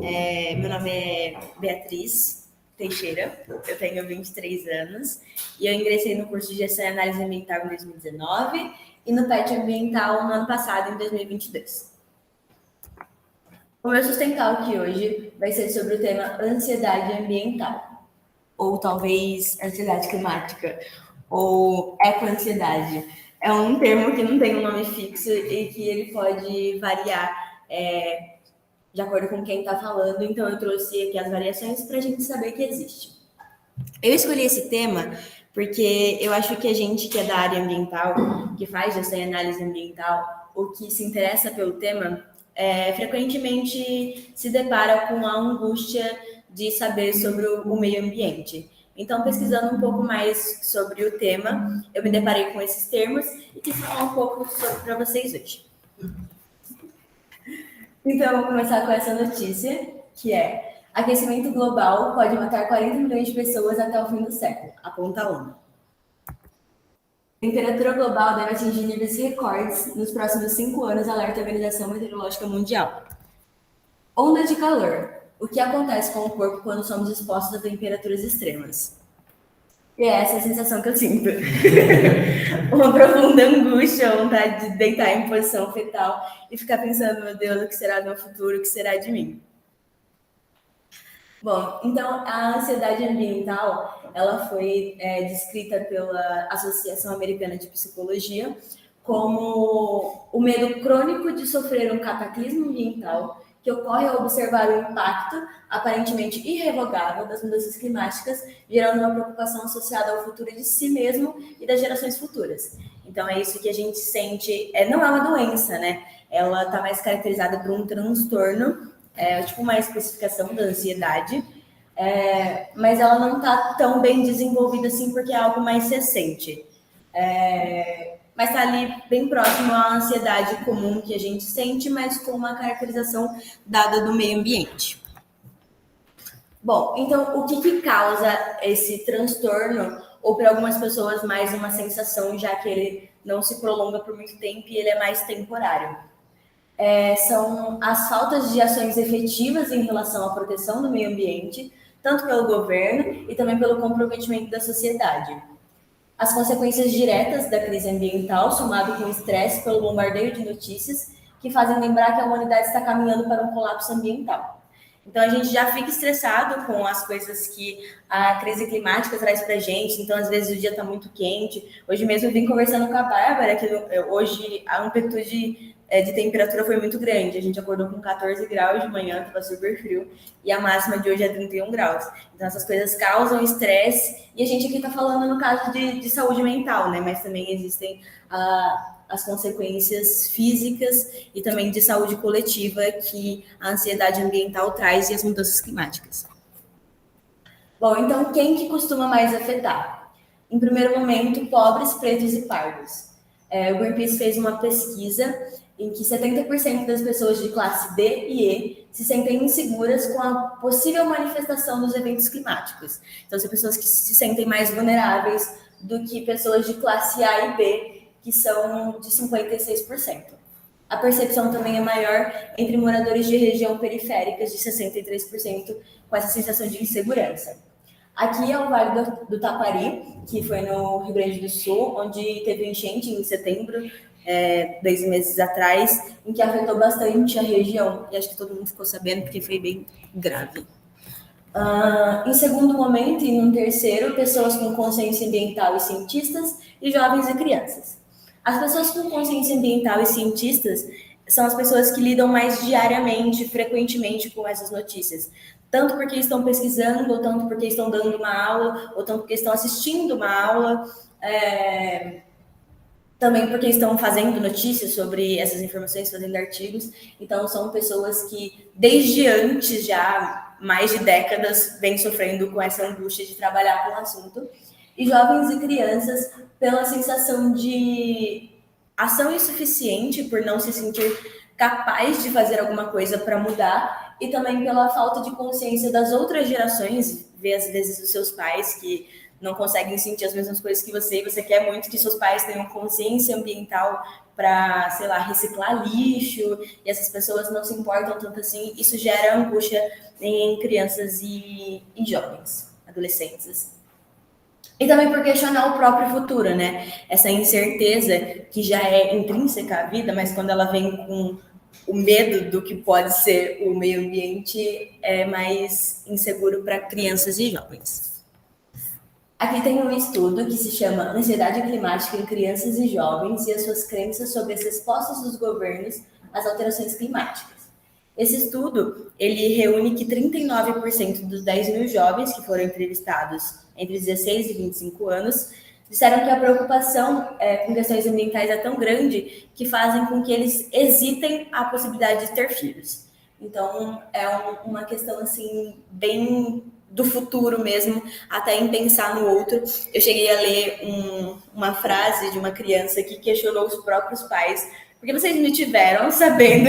Meu nome é Beatriz Teixeira, eu tenho 23 anos e eu ingressei no curso de Gestão e Análise Ambiental em 2019 e no PET Ambiental no ano passado, em 2022. O meu sustentável aqui hoje vai ser sobre o tema ansiedade ambiental, ou talvez ansiedade climática, ou ecoansiedade. É um termo que não tem um nome fixo e que ele pode variar de acordo com quem está falando, então eu trouxe aqui as variações para a gente saber que existe. Eu escolhi esse tema porque eu acho que a gente que é da área ambiental, que faz gestão e análise ambiental, ou que se interessa pelo tema, frequentemente se depara com a angústia de saber sobre o meio ambiente. Então, pesquisando um pouco mais sobre o tema, eu me deparei com esses termos e quis falar um pouco para vocês hoje. Então, eu vou começar com essa notícia, que é: aquecimento global pode matar 40 milhões de pessoas até o fim do século, aponta a ONU. A temperatura global deve atingir níveis recordes nos próximos 5 anos, alerta a Organização Meteorológica Mundial. Onda de calor. O que acontece com o corpo quando somos expostos a temperaturas extremas? E essa é a sensação que eu sinto. Uma profunda angústia, vontade de deitar em posição fetal e ficar pensando, meu Deus, o que será do meu futuro, o que será de mim? Bom, então a ansiedade ambiental, ela foi descrita pela Associação Americana de Psicologia como o medo crônico de sofrer um cataclismo ambiental que ocorre ao observar o impacto aparentemente irrevogável das mudanças climáticas, gerando uma preocupação associada ao futuro de si mesmo e das gerações futuras. Então é isso que a gente sente, não é uma doença, né? Ela está mais caracterizada por um transtorno, tipo uma especificação da ansiedade, mas ela não está tão bem desenvolvida assim porque é algo mais recente. Mas está ali bem próximo à ansiedade comum que a gente sente, mas com uma caracterização dada do meio ambiente. Bom, então o que causa esse transtorno, ou para algumas pessoas mais uma sensação, já que ele não se prolonga por muito tempo e ele é mais temporário? São as faltas de ações efetivas em relação à proteção do meio ambiente, tanto pelo governo e também pelo comprometimento da sociedade. As consequências diretas da crise ambiental, somado com o estresse pelo bombardeio de notícias, que fazem lembrar que a humanidade está caminhando para um colapso ambiental. Então, a gente já fica estressado com as coisas que a crise climática traz para a gente. Então, às vezes, o dia está muito quente. Hoje mesmo eu vim conversando com a Bárbara, que hoje a amplitude de temperatura foi muito grande. A gente acordou com 14 graus de manhã, estava super frio, e a máxima de hoje é 31 graus. Então, essas coisas causam estresse, e a gente aqui está falando no caso de saúde mental, né? Mas também existem as consequências físicas e também de saúde coletiva que a ansiedade ambiental traz e as mudanças climáticas. Bom, então quem que costuma mais afetar? Em primeiro momento, pobres, pretos e pardos. O Greenpeace fez uma pesquisa em que 70% das pessoas de classe D e E se sentem inseguras com a possível manifestação dos eventos climáticos. Então, são pessoas que se sentem mais vulneráveis do que pessoas de classe A e B, que são de 56%. A percepção também é maior entre moradores de região periféricas, de 63%, com essa sensação de insegurança. Aqui é o Vale do Taquari, que foi no Rio Grande do Sul, onde teve enchente em setembro, 2 meses atrás, em que afetou bastante a região. E acho que todo mundo ficou sabendo, porque foi bem grave. Em segundo momento, e num terceiro, pessoas com consciência ambiental e cientistas, e jovens e crianças. As pessoas com consciência ambiental e cientistas são as pessoas que lidam mais diariamente, frequentemente com essas notícias. Tanto porque estão pesquisando, ou tanto porque estão dando uma aula, ou tanto porque estão assistindo uma aula, também porque estão fazendo notícias sobre essas informações, fazendo artigos. Então, são pessoas que, desde antes, já mais de décadas, vêm sofrendo com essa angústia de trabalhar com o assunto. E jovens e crianças, pela sensação de ação insuficiente, por não se sentir capaz de fazer alguma coisa para mudar, e também pela falta de consciência das outras gerações, ver às vezes os seus pais que não conseguem sentir as mesmas coisas que você, e você quer muito que seus pais tenham consciência ambiental para, sei lá, reciclar lixo, e essas pessoas não se importam tanto assim, isso gera angústia em crianças e jovens, adolescentes, assim. E também por questionar o próprio futuro, né? Essa incerteza que já é intrínseca à vida, mas quando ela vem com o medo do que pode ser o meio ambiente, é mais inseguro para crianças e jovens. Aqui tem um estudo que se chama Ansiedade Climática em Crianças e Jovens e as suas crenças sobre as respostas dos governos às alterações climáticas. Esse estudo, ele reúne que 39% dos 10 mil jovens que foram entrevistados entre 16 e 25 anos disseram que a preocupação com questões ambientais é tão grande que fazem com que eles hesitem a possibilidade de ter filhos. Então, é uma questão, assim, bem do futuro mesmo, até em pensar no outro. Eu cheguei a ler uma frase de uma criança que questionou os próprios pais, porque vocês me tiveram sabendo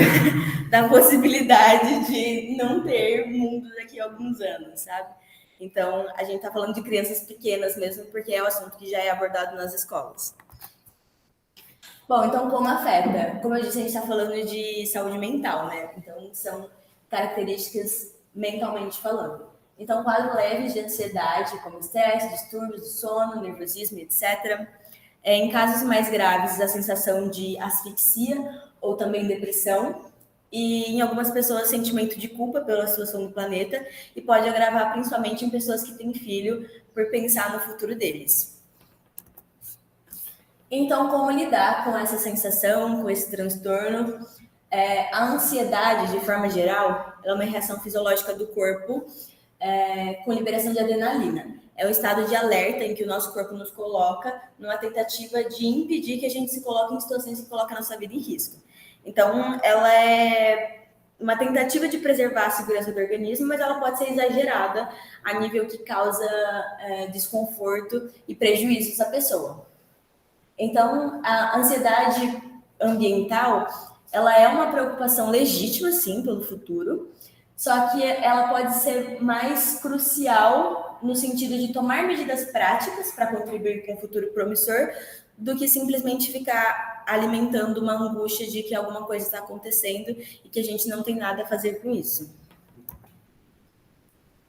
da possibilidade de não ter mundo daqui a alguns anos, sabe? Então, a gente está falando de crianças pequenas mesmo, porque é um assunto que já é abordado nas escolas. Bom, então como afeta? Como eu disse, a gente está falando de saúde mental, né? Então, são características mentalmente falando. Então, quadros leves de ansiedade, como estresse, distúrbios do sono, nervosismo, etc. Em casos mais graves, a sensação de asfixia ou também depressão. E em algumas pessoas, sentimento de culpa pela situação do planeta e pode agravar principalmente em pessoas que têm filho por pensar no futuro deles. Então, como lidar com essa sensação, com esse transtorno? A ansiedade, de forma geral, é uma reação fisiológica do corpo com liberação de adrenalina. É o estado de alerta em que o nosso corpo nos coloca numa tentativa de impedir que a gente se coloque em situações que colocam a nossa vida em risco. Então, ela é uma tentativa de preservar a segurança do organismo, mas ela pode ser exagerada a nível que causa desconforto e prejuízos à pessoa. Então, a ansiedade ambiental, ela é uma preocupação legítima, sim, pelo futuro, só que ela pode ser mais crucial no sentido de tomar medidas práticas para contribuir com um futuro promissor do que simplesmente ficar alimentando uma angústia de que alguma coisa está acontecendo e que a gente não tem nada a fazer com isso.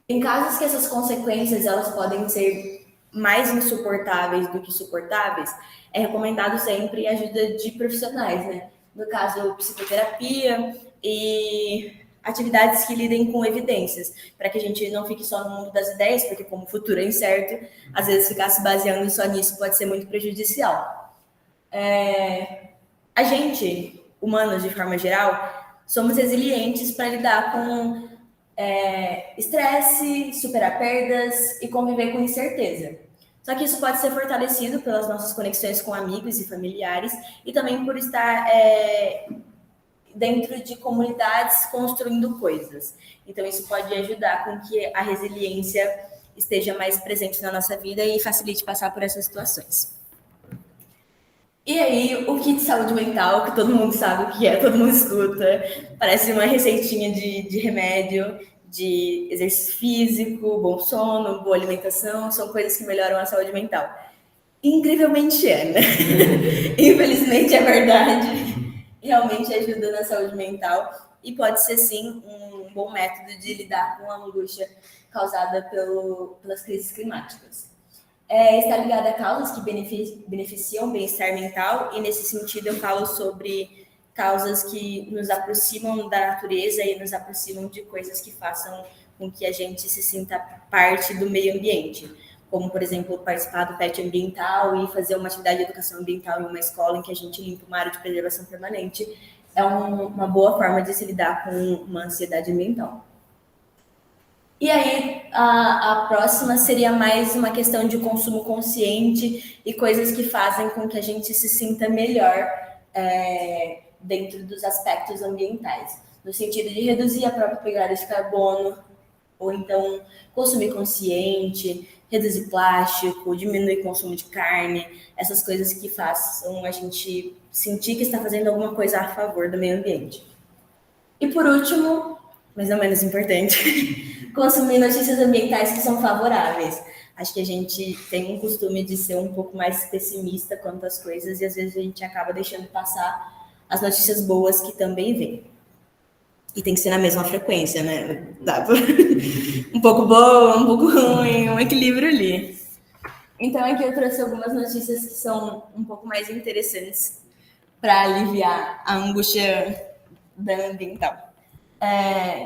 Em casos que essas consequências elas podem ser mais insuportáveis do que suportáveis, é recomendado sempre a ajuda de profissionais, né? No caso, psicoterapia e atividades que lidem com evidências, para que a gente não fique só no mundo das ideias, porque como o futuro é incerto, às vezes ficar se baseando só nisso pode ser muito prejudicial. A gente, humanos de forma geral, somos resilientes para lidar com estresse, superar perdas e conviver com incerteza. Só que isso pode ser fortalecido pelas nossas conexões com amigos e familiares e também por estar dentro de comunidades construindo coisas. Então, isso pode ajudar com que a resiliência esteja mais presente na nossa vida e facilite passar por essas situações. E aí, o kit de saúde mental, que todo mundo sabe o que é, todo mundo escuta, parece uma receitinha de remédio, de exercício físico, bom sono, boa alimentação, são coisas que melhoram a saúde mental. Incrivelmente é, né? Infelizmente é verdade. Realmente ajuda na saúde mental e pode ser, sim, um bom método de lidar com a angústia causada pelas crises climáticas. Está ligada a causas que beneficiam o bem-estar mental e, nesse sentido, eu falo sobre causas que nos aproximam da natureza e nos aproximam de coisas que façam com que a gente se sinta parte do meio ambiente, como, por exemplo, participar do PET ambiental e fazer uma atividade de educação ambiental em uma escola em que a gente limpa uma área de preservação permanente. É uma boa forma de se lidar com uma ansiedade ambiental. E aí, a próxima seria mais uma questão de consumo consciente e coisas que fazem com que a gente se sinta melhor dentro dos aspectos ambientais, no sentido de reduzir a própria pegada de carbono, ou então consumir consciente, reduzir plástico, diminuir o consumo de carne, essas coisas que façam a gente sentir que está fazendo alguma coisa a favor do meio ambiente. E por último, mas não menos importante, consumir notícias ambientais que são favoráveis. Acho que a gente tem um costume de ser um pouco mais pessimista quanto às coisas e às vezes a gente acaba deixando passar as notícias boas que também vêm. E tem que ser na mesma frequência, né? Dá pra... um pouco boa, um pouco ruim, um equilíbrio ali. Então aqui eu trouxe algumas notícias que são um pouco mais interessantes para aliviar a angústia ambiental.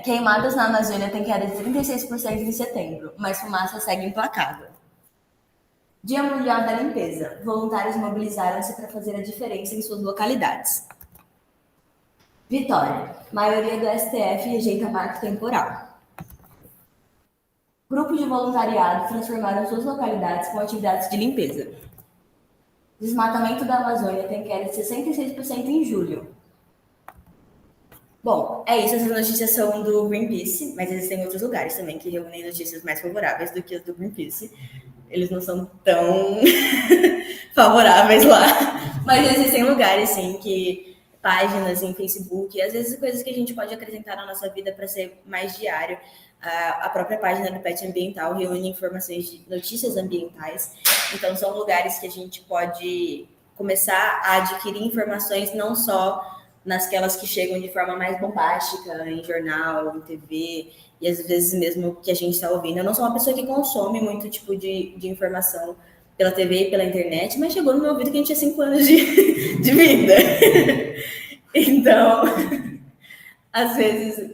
Queimadas na Amazônia têm queda de 36% em setembro, mas fumaça segue implacável. Dia Mundial da Limpeza. Voluntários mobilizaram-se para fazer a diferença em suas localidades. Vitória. Maioria do STF rejeita marco temporal. Grupos de voluntariado transformaram suas localidades com atividades de limpeza. Desmatamento da Amazônia tem queda de 66% em julho. Bom, é isso. Essas notícias são do Greenpeace, mas existem outros lugares também que reúnem notícias mais favoráveis do que as do Greenpeace. Eles não são tão favoráveis lá, mas existem lugares, sim, que páginas em Facebook, às vezes coisas que a gente pode acrescentar na nossa vida para ser mais diário. A própria página do PET Ambiental reúne informações de notícias ambientais, então são lugares que a gente pode começar a adquirir informações não só nasquelas que chegam de forma mais bombástica, em jornal, em TV, e às vezes mesmo que a gente está ouvindo. Eu não sou uma pessoa que consome muito tipo de informação pela TV e pela internet, mas chegou no meu ouvido que a gente tinha 5 anos de vida. Então, às vezes,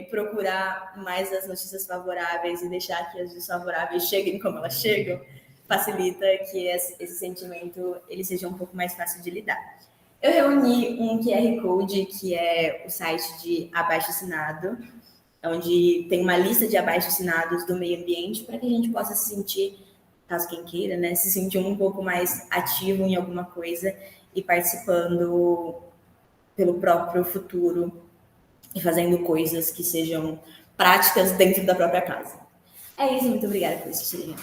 procurar mais as notícias favoráveis e deixar que as desfavoráveis cheguem como elas chegam, facilita que esse sentimento ele seja um pouco mais fácil de lidar. Eu reuni um QR Code, que é o site de abaixo-assinado, onde tem uma lista de abaixo-assinados do meio ambiente, para que a gente possa se sentir, caso quem queira, né, se sentir um pouco mais ativo em alguma coisa e participando pelo próprio futuro e fazendo coisas que sejam práticas dentro da própria casa. É isso, muito obrigada por assistirem.